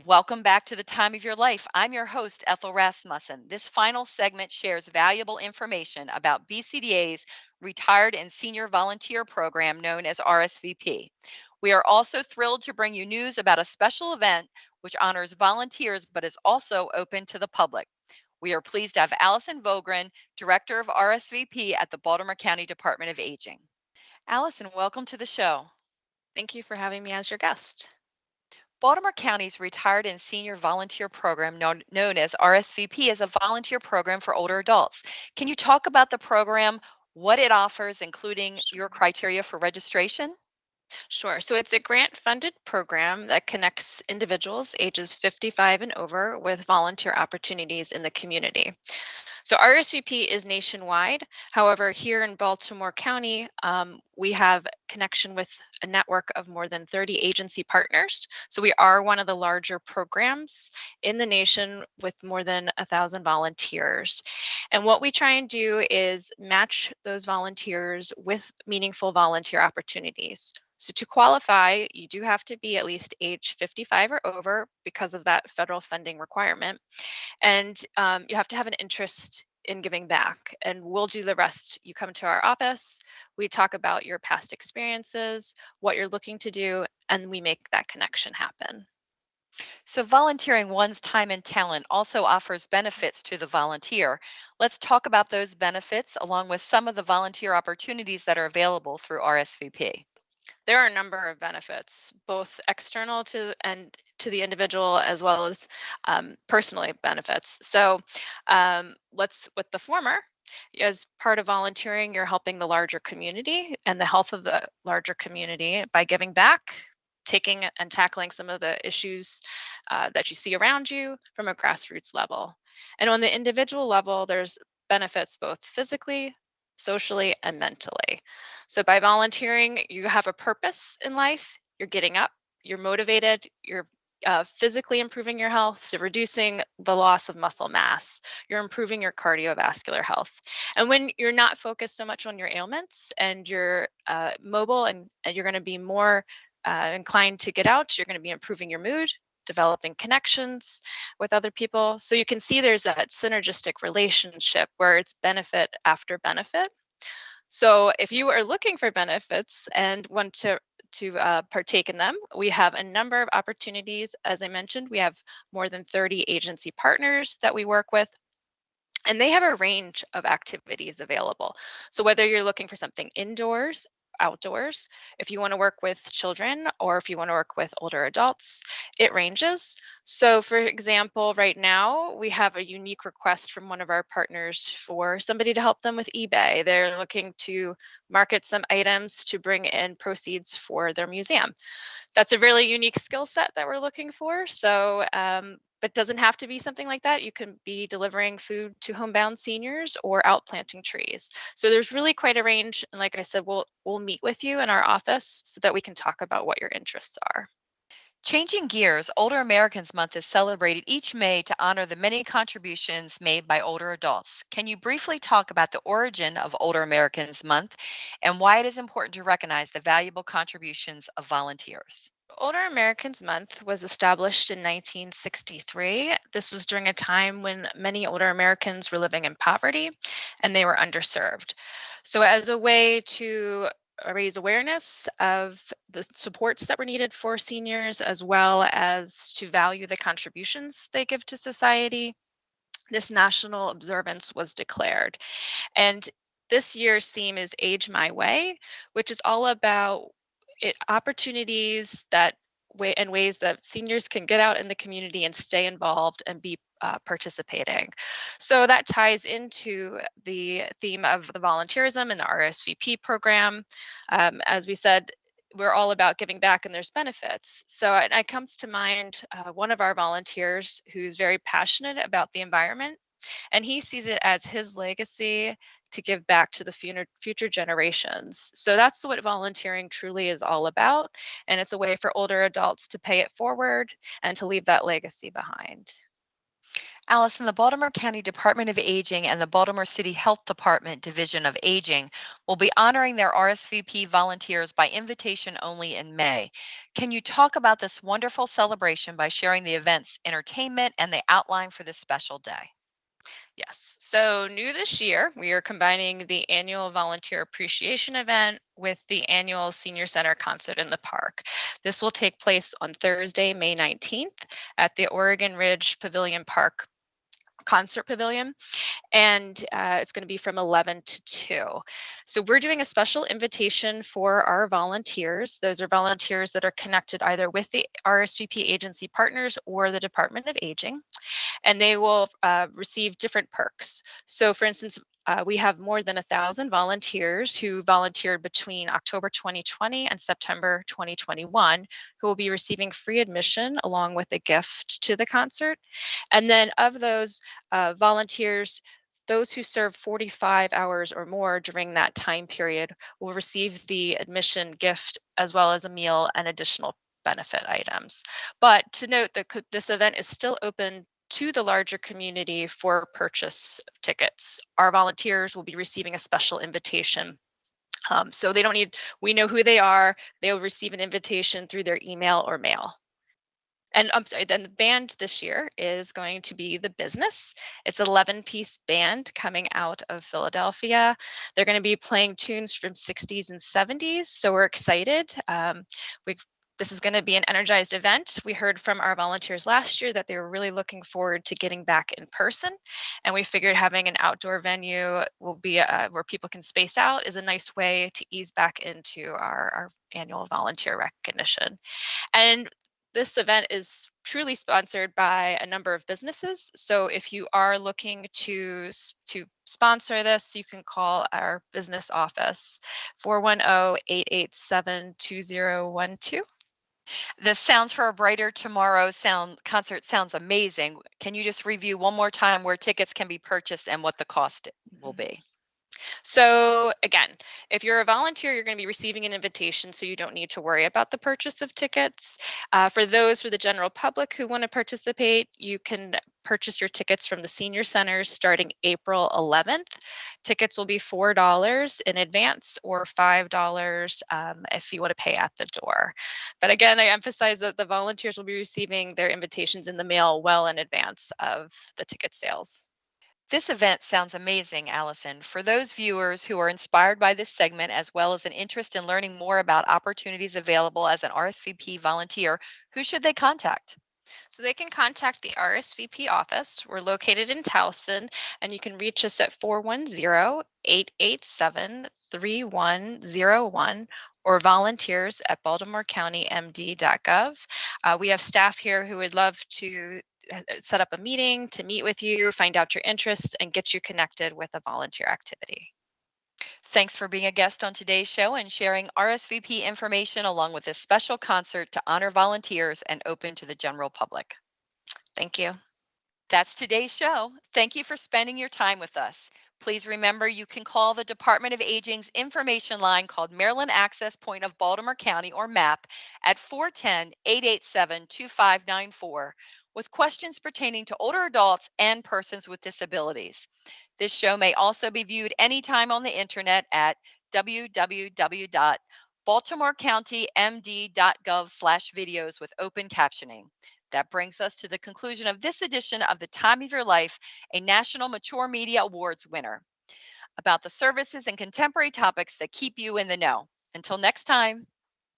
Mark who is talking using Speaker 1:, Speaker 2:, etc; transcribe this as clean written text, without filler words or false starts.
Speaker 1: Welcome back to the time of your life. I'm your host, Ethel Rasmussen. This final segment shares valuable information about BCDA's Retired and Senior Volunteer Program known as RSVP. We are also thrilled to bring you news about a special event which honors volunteers but is also open to the public. We are pleased to have Allison Vogren, Director of RSVP at the Baltimore County Department of Aging. Allison, welcome to the show.
Speaker 2: Thank you for having me as your guest.
Speaker 1: Baltimore County's Retired and Senior Volunteer Program, known as RSVP, is a volunteer program for older adults. Can you talk about the program, what it offers, including your criteria for registration?
Speaker 2: Sure. So it's a grant funded program that connects individuals ages 55 and over with volunteer opportunities in the community. So RSVP is nationwide. However, here in Baltimore County, we have connection with a network of more than 30 agency partners. So we are one of the larger programs in the nation with more than 1,000 volunteers. And what we try and do is match those volunteers with meaningful volunteer opportunities. So to qualify, you do have to be at least age 55 or over because of that federal funding requirement. And you have to have an interest in giving back, and we'll do the rest. You come to our office, we talk about your past experiences, what you're looking to do, and we make that connection happen.
Speaker 1: So, volunteering one's time and talent also offers benefits to the volunteer. Let's talk about those benefits along with some of the volunteer opportunities that are available through RSVP.
Speaker 2: There are a number of benefits, both external to the individual as well as personally benefits. So let's with the former. As part of volunteering, you're helping the larger community and the health of the larger community by giving back, taking and tackling some of the issues that you see around you from a grassroots level. And on the individual level, there's benefits both physically, socially, and mentally. So by volunteering, you have a purpose in life, you're getting up, you're motivated, you're physically improving your health, so reducing the loss of muscle mass, you're improving your cardiovascular health. And when you're not focused so much on your ailments and you're mobile and you're going to be more inclined to get out, you're going to be improving your mood, developing connections with other people. So you can see there's that synergistic relationship where it's benefit after benefit. So if you are looking for benefits and want to partake in them, we have a number of opportunities. As I mentioned, we have more than 30 agency partners that we work with, and they have a range of activities available. So whether you're looking for something indoors, outdoors, if you want to work with children or if you want to work with older adults, it ranges. So for example, right now we have a unique request from one of our partners for somebody to help them with eBay. They're looking to market some items to bring in proceeds for their museum. That's a really unique skill set that we're looking for. So but doesn't have to be something like that. You can be delivering food to homebound seniors or out planting trees. So there's really quite a range. And like I said, we'll meet with you in our office so that we can talk about what your interests are.
Speaker 1: Changing gears, Older Americans Month is celebrated each May to honor the many contributions made by older adults. Can you briefly talk about the origin of Older Americans Month and why it is important to recognize the valuable contributions of volunteers?
Speaker 2: Older Americans Month was established in 1963. This was during a time when many older Americans were living in poverty and they were underserved. So, as a way to raise awareness of the supports that were needed for seniors, as well as to value the contributions they give to society, this national observance was declared. And this year's theme is Age My Way, which is all about opportunities that and ways that seniors can get out in the community and stay involved and be participating. So that ties into the theme of the volunteerism and the RSVP program. As we said, we're all about giving back and there's benefits. So it comes to mind one of our volunteers who's very passionate about the environment, and he sees it as his legacy to give back to the future generations. So that's what volunteering truly is all about. And it's a way for older adults to pay it forward and to leave that legacy behind.
Speaker 1: Allison, the Baltimore County Department of Aging and the Baltimore City Health Department Division of Aging will be honoring their RSVP volunteers by invitation only in May. Can you talk about this wonderful celebration by sharing the event's entertainment and the outline for this special day?
Speaker 2: Yes. So, new this year, we are combining the annual volunteer appreciation event with the annual senior center concert in the park. This will take place on Thursday, May 19th at the Oregon Ridge Pavilion Park Concert Pavilion, and it's going to be from 11 to 2. So we're doing a special invitation for our volunteers. Those are volunteers that are connected either with the RSVP agency partners or the Department of Aging, and they will receive different perks. So for instance, we have more than 1,000 volunteers who volunteered between October 2020 and September 2021 who will be receiving free admission along with a gift to the concert. And then of those volunteers, those who serve 45 hours or more during that time period will receive the admission gift as well as a meal and additional benefit items. But to note that this event is still open to the larger community for purchase tickets. Our volunteers will be receiving a special invitation. So they don't need, we know who they are. They will receive an invitation through their email or mail. And I'm sorry, then the band this year is going to be The Business. It's an 11-piece band coming out of Philadelphia. They're going to be playing tunes from 60s and 70s, so we're excited. This is going to be an energized event. We heard from our volunteers last year that they were really looking forward to getting back in person, and we figured having an outdoor venue will be where people can space out is a nice way to ease back into our annual volunteer recognition. And this event is truly sponsored by a number of businesses. So if you are looking to sponsor this, you can call our business office, 410-887-2012.
Speaker 1: The Sounds for a Brighter Tomorrow concert sounds amazing. Can you just review one more time where tickets can be purchased and what the cost will be?
Speaker 2: So again, if you're a volunteer, you're going to be receiving an invitation, so you don't need to worry about the purchase of tickets. For the general public who want to participate, you can purchase your tickets from the senior centers starting April 11th. Tickets will be $4 in advance or $5 if you want to pay at the door. But again, I emphasize that the volunteers will be receiving their invitations in the mail well in advance of the ticket sales.
Speaker 1: This event sounds amazing, Allison. For those viewers who are inspired by this segment, as well as an interest in learning more about opportunities available as an RSVP volunteer, who should they contact?
Speaker 2: So they can contact the RSVP office. We're located in Towson, and you can reach us at 410-887-3101 or volunteers at baltimorecountymd.gov. We have staff here who would love to set up a meeting to meet with you, find out your interests, and get you connected with a volunteer activity.
Speaker 1: Thanks for being a guest on today's show and sharing RSVP information along with this special concert to honor volunteers and open to the general public.
Speaker 2: Thank you.
Speaker 1: That's today's show. Thank you for spending your time with us. Please remember you can call the Department of Aging's information line called Maryland Access Point of Baltimore County, or MAP, at 410-887-2594 with questions pertaining to older adults and persons with disabilities. This show may also be viewed anytime on the internet at www.baltimorecountymd.gov/videos with open captioning. That brings us to the conclusion of this edition of The Time of Your Life, a National Mature Media Awards winner, about the services and contemporary topics that keep you in the know. Until next time.